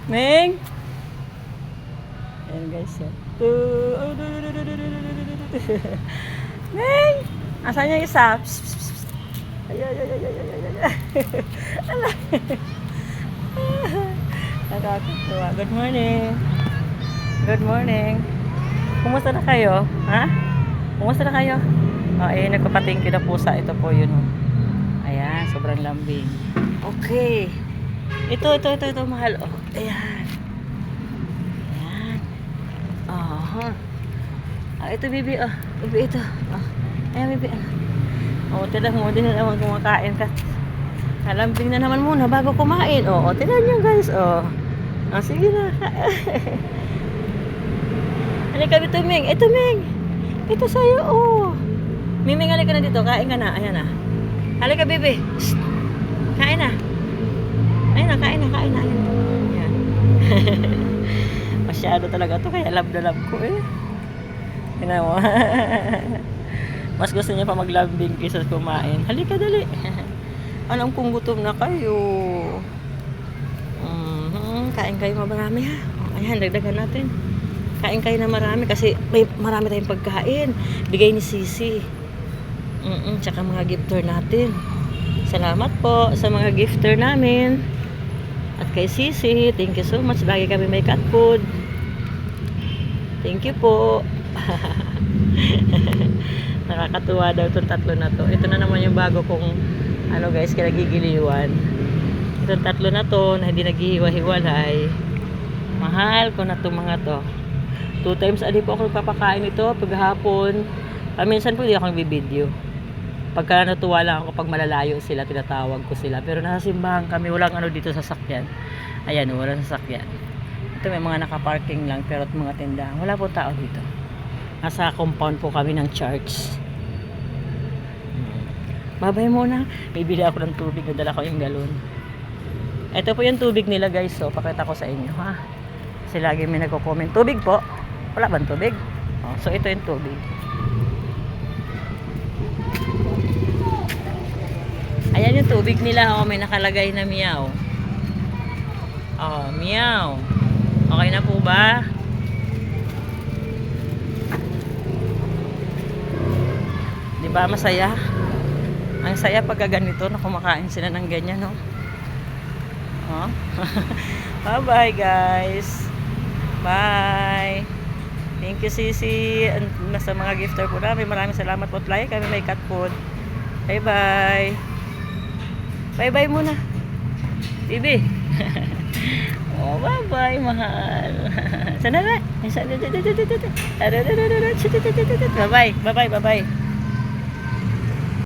Ming! Ayan guys. Yan. Ming! Asan yung isa? Psst, psst, psst. Ay, ay, ay, ay, ay, ay, ay, ay. Ala. Nakakatuwa. Good morning. Good morning. Kumusta na kayo? Ha? Kumusta na kayo? Oh, eh, nagpapatingin na pusa. Ito po yun. Oh. Ayan, sobrang lambing. Okay. Ito, mahal. Oh, ayan. Ayan. Oh. Ah, ito, bibi. Oh, bibi, ito. Oh. Ayan, bibi. Oh, tinan mo. Din na naman kumakain ka. Kalambing na naman muna bago kumain. Oh, tinan nyo, guys. Oh. Ah, sige na. Halika dito, Ming. Ito, Ming. Ito sa'yo, oh. Ming, halika na dito. Kain ka na. Ayan na. Halika, baby. Shh. Kain na. Ayun na, kain na. Ayan. Masyado talaga to. Kaya love na love ko eh. Tignan mo. Mas gusto niya pa maglambing kaysa kumain. Halika, dali. Alam kong gutom na kayo. Kain kayo marami ha. Ayan, dagdagan natin. Kain kayo na marami kasi may marami tayong pagkain. Bigay ni Sisi. Tsaka mga gifter natin. Salamat po sa mga gifter namin. At kay Sisi, thank you so much. Lagi kami may cat food. Thank you po. Nakakatuwa daw itong tatlo na to. Ito na naman yung bago kong ano guys, kinagigiliwan. Itong tatlo na to na hindi naghihiwa-hiwalay. Mahal ko na itong mga to. 2 times a day po ako nagpapakain ito paghapon. Minsan po hindi ako nagbibideo. Pagka natuwa lang ako pag malalayo sila, tinatawag ko sila. Pero nasa simbahan kami, walang ano dito sa sakyan. Ayan, walang sasakyan. Ito may mga nakaparking lang pero at mga tindahan. Wala po tao dito. Nasa compound po kami ng church. Babay muna. Bibili ako ng tubig. Nadala ko yung galon. Ito po yung tubig nila guys. So, pakita ko sa inyo ha. Kasi lagi may nagko-comment. Tubig po. Wala bang tubig? Oh, so, ito yung tubig. Ayan yung tubig nila. Oh, may nakalagay na meow. Oh, meow. Okay na po ba? Diba masaya? Ang saya pag ganito na kumakain sila ng ganyan, no? Oh. Bye-bye, guys. Bye. Thank you, Sisi. Sa mga gifter po namin. Maraming salamat po. Like kami may cat food. Bye-bye. Bye-bye muna. Bibi. Oh, bye-bye, mahal. Sana na. Bye-bye. Bye-bye. Bye-bye.